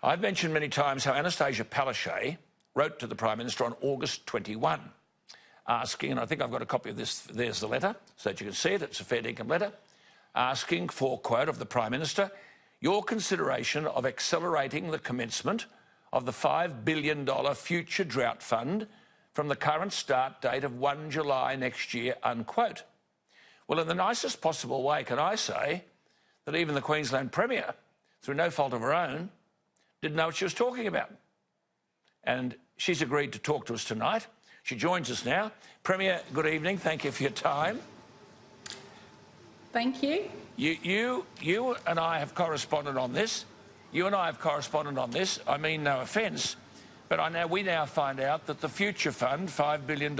I've mentioned many times how Annastacia Palaszczuk wrote to the Prime Minister on August 21, asking, and I think I've got a copy of this, there's the letter, so that you can see it, it's a fair dinkum letter, asking for, quote, of the Prime Minister, your consideration of accelerating the commencement of the $5 billion future drought fund from the current start date of 1 July next year, unquote. Well, in the nicest possible way, can I say that even the Queensland Premier, through no fault of her own, didn't know what she was talking about. And she's agreed to talk to us tonight. She joins us now. Premier, good evening. Thank you for your time. Thank you. You and I have corresponded on this. You and I have corresponded on this. I mean no offence, but we now find out that the future fund, $5 billion,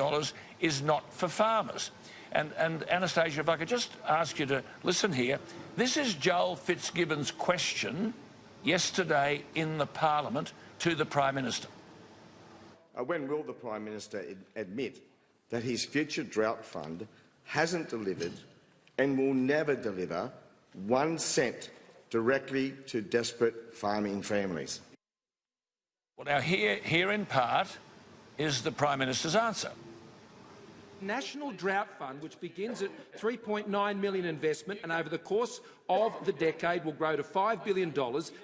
is not for farmers. And Annastacia, if I could just ask you to listen here. This is Joel Fitzgibbon's question yesterday in the Parliament to the Prime Minister. When will the Prime Minister admit that his future drought fund hasn't delivered and will never deliver 1 cent directly to desperate farming families? Well, now here in part is the Prime Minister's answer. National Drought Fund, which begins at $3.9 million investment and over the course of the decade will grow to $5 billion,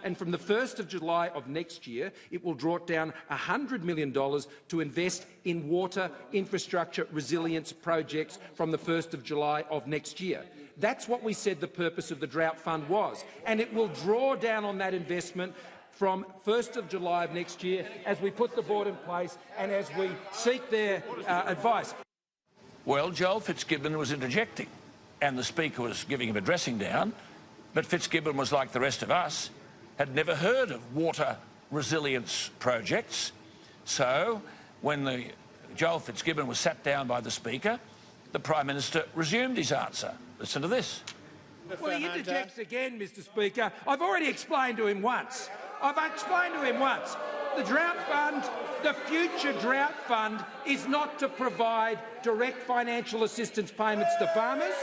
and from the 1st of July of next year it will draw down $100 million to invest in water infrastructure resilience projects from the 1st of July of next year. That's what we said the purpose of the Drought Fund was, and it will draw down on that investment from 1st of July of next year as we put the board in place and as we seek their advice. Well, Joel Fitzgibbon was interjecting and the Speaker was giving him a dressing down, but Fitzgibbon was like the rest of us, had never heard of water resilience projects. So when Joel Fitzgibbon was sat down by the Speaker, the Prime Minister resumed his answer. Listen to this. Well, he interjects again, Mr Speaker. I've already explained to him once. The Drought Fund, the future Drought Fund, is not to provide direct financial assistance payments to farmers.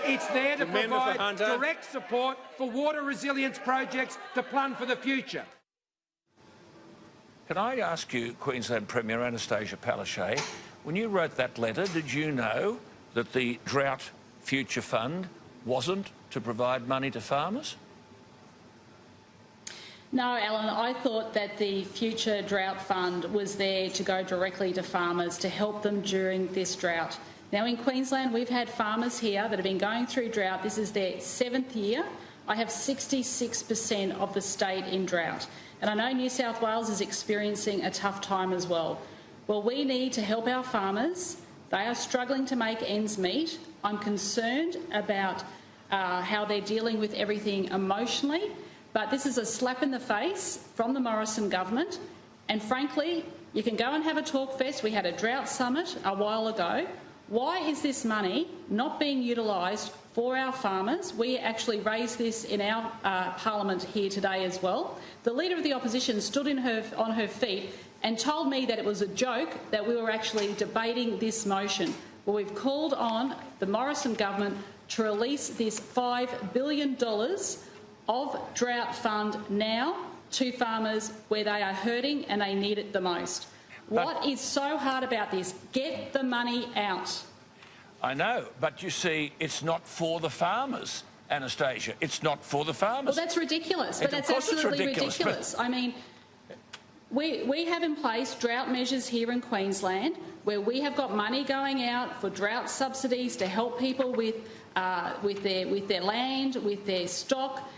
It's there to provide direct support for water resilience projects to plan for the future. Can I ask you, Queensland Premier Annastacia Palaszczuk, when you wrote that letter, did you know that the Drought Future Fund wasn't to provide money to farmers? No, Alan, I thought that the Future Drought Fund was there to go directly to farmers to help them during this drought. Now, in Queensland, we've had farmers here that have been going through drought. This is their 7th year. I have 66% of the state in drought. And I know New South Wales is experiencing a tough time as well. Well, we need to help our farmers. They are struggling to make ends meet. I'm concerned about how they're dealing with everything emotionally. But this is a slap in the face from the Morrison government. And frankly, you can go and have a talk fest. We had a drought summit a while ago. Why is this money not being utilised for our farmers? We actually raised this in our parliament here today as well. The Leader of the Opposition stood on her feet and told me that it was a joke that we were actually debating this motion. Well, we've called on the Morrison government to release this $5 billion of drought fund now to farmers where they are hurting and they need it the most. What is so hard about this? Get the money out. I know, but you see, it's not for the farmers, Annastacia. It's not for the farmers. Well, that's ridiculous. But that's absolutely ridiculous. I mean, we have in place drought measures here in Queensland where we have got money going out for drought subsidies to help people with their land, with their stock,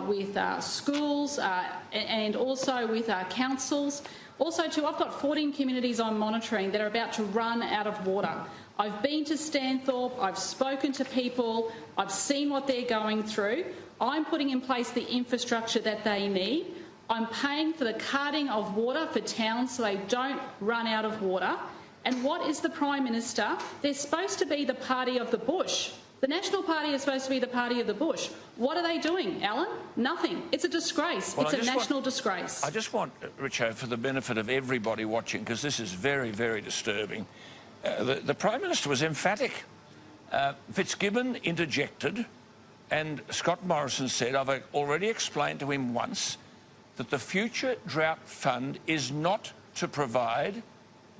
with schools and also with councils. Also, too, I've got 14 communities I'm monitoring that are about to run out of water. I've been to Stanthorpe, I've spoken to people, I've seen what they're going through. I'm putting in place the infrastructure that they need. I'm paying for the carting of water for towns so they don't run out of water. And what is the Prime Minister? They're supposed to be the party of the bush. The National Party is supposed to be the party of the bush. What are they doing, Alan? Nothing. It's a disgrace. Well, it's a national disgrace. I just want, Richo, for the benefit of everybody watching, because this is very, very disturbing, the Prime Minister was emphatic. Fitzgibbon interjected and Scott Morrison said, I've already explained to him once that the Future Drought Fund is not to provide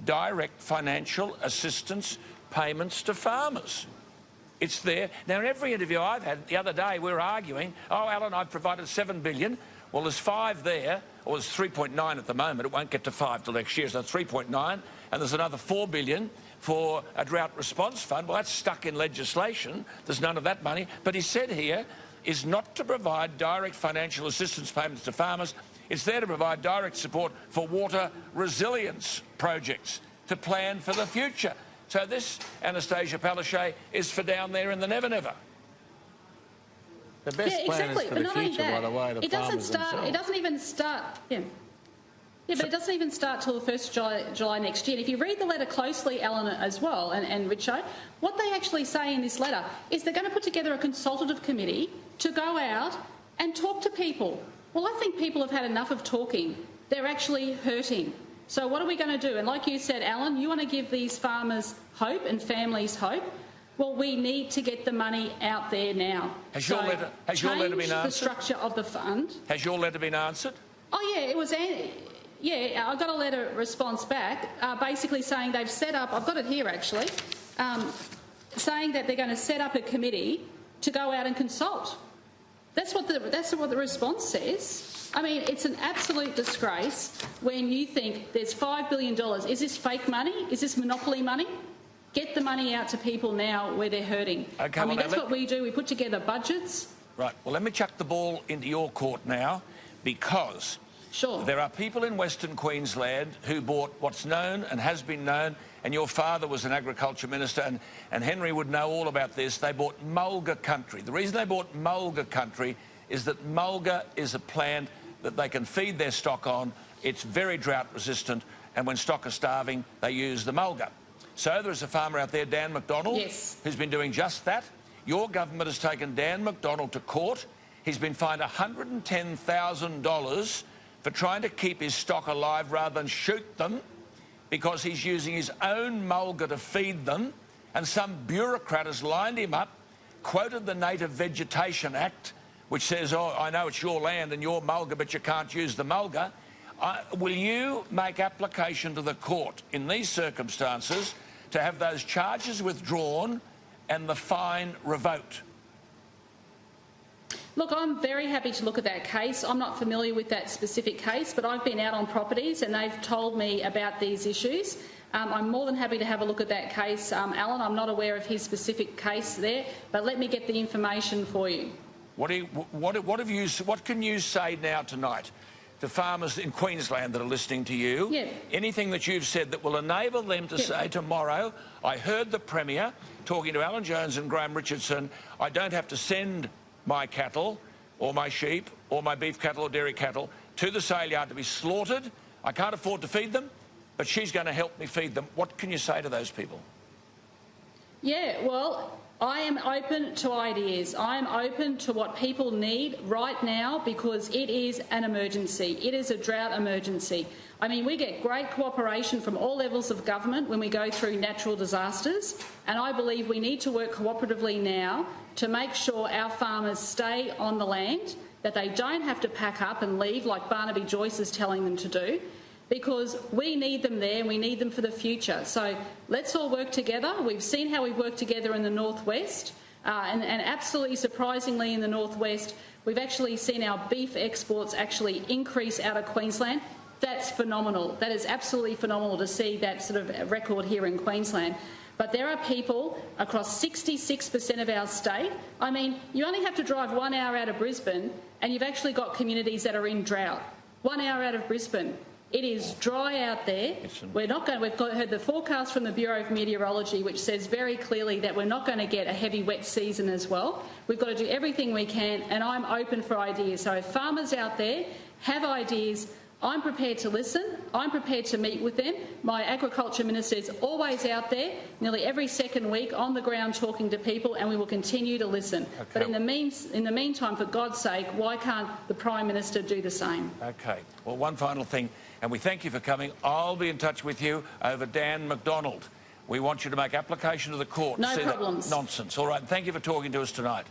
direct financial assistance payments to farmers. It's there. Now, in every interview I've had, the other day we were arguing, oh, Alan, I've provided $7 billion. Well, there's 5 there, or there's 3.9 at the moment. It won't get to 5 till next year, so 3.9. And there's another $4 billion for a drought response fund. Well, that's stuck in legislation. There's none of that money. But he said here is not to provide direct financial assistance payments to farmers. It's there to provide direct support for water resilience projects to plan for the future. So this, Annastacia Palaszczuk, is for down there in the never-never. The best plan is for the future, by the way, the farmers themselves. It doesn't even start... Yeah, but it doesn't even start till the 1st of July next year. And if you read the letter closely, Alan, as well, and Richo, what they actually say in this letter is they're going to put together a consultative committee to go out and talk to people. Well, I think people have had enough of talking. They're actually hurting. So what are we going to do? And like you said, Alan, you want to give these farmers hope and families hope. Well, we need to get the money out there now. Has your letter been answered? The structure of the fund. Has your letter been answered? Oh, yeah, it was... Yeah, I got a letter response back, basically saying they've set up... I've got it here, actually, saying that they're going to set up a committee to go out and consult. That's what the response says. I mean, it's an absolute disgrace when you think there's $5 billion. Is this fake money? Is this monopoly money? Get the money out to people now where they're hurting. Okay, I mean, that's what we do. We put together budgets. Right. Well, let me chuck the ball into your court now, because there are people in Western Queensland who bought what's known and has been known, and your father was an agriculture minister, and Henry would know all about this. They bought mulga country. The reason they bought mulga country is that mulga is a plant that they can feed their stock on. It's very drought resistant, and when stock are starving, they use the mulga. So there is a farmer out there, Dan McDonald, who's been doing just that. Your government has taken Dan McDonald to court. He's been fined $110,000 for trying to keep his stock alive rather than shoot them, because he's using his own mulga to feed them, and some bureaucrat has lined him up, quoted the Native Vegetation Act, which says, oh, I know it's your land and your mulga, but you can't use the mulga. Will you make application to the court in these circumstances to have those charges withdrawn and the fine revoked? Look, I'm very happy to look at that case. I'm not familiar with that specific case, but I've been out on properties and they've told me about these issues. I'm more than happy to have a look at that case. Alan, I'm not aware of his specific case there, but let me get the information for you. What can you say now tonight to farmers in Queensland that are listening to you? Anything that you've said that will enable them to say tomorrow, I heard the Premier talking to Alan Jones and Graham Richardson, I don't have to send my cattle or my sheep or my beef cattle or dairy cattle to the sale yard to be slaughtered. I can't afford to feed them, but she's going to help me feed them. What can you say to those people? Yeah, well, I am open to ideas. I am open to what people need right now, because it is an emergency. It is a drought emergency. I mean, we get great cooperation from all levels of government when we go through natural disasters, and I believe we need to work cooperatively now to make sure our farmers stay on the land, that they don't have to pack up and leave like Barnaby Joyce is telling them to do, because we need them there and we need them for the future. So let's all work together. We've seen how we've worked together in the northwest, and absolutely surprisingly in the northwest, we've actually seen our beef exports actually increase out of Queensland. That's phenomenal. That is absolutely phenomenal to see that sort of record here in Queensland. But there are people across 66% of our state. I mean, you only have to drive 1 hour out of Brisbane and you've actually got communities that are in drought. 1 hour out of Brisbane. It is dry out there. We've heard the forecast from the Bureau of Meteorology, which says very clearly that we're not going to get a heavy wet season as well. We've got to do everything we can, and I'm open for ideas. So if farmers out there have ideas, I'm prepared to listen. I'm prepared to meet with them. My agriculture minister is always out there, nearly every second week, on the ground talking to people, and we will continue to listen. Okay. But in the meantime, for God's sake, why can't the Prime Minister do the same? Okay. Well, one final thing, and we thank you for coming. I'll be in touch with you over Dan McDonald. We want you to make application to the court. No problems. Nonsense. All right. Thank you for talking to us tonight.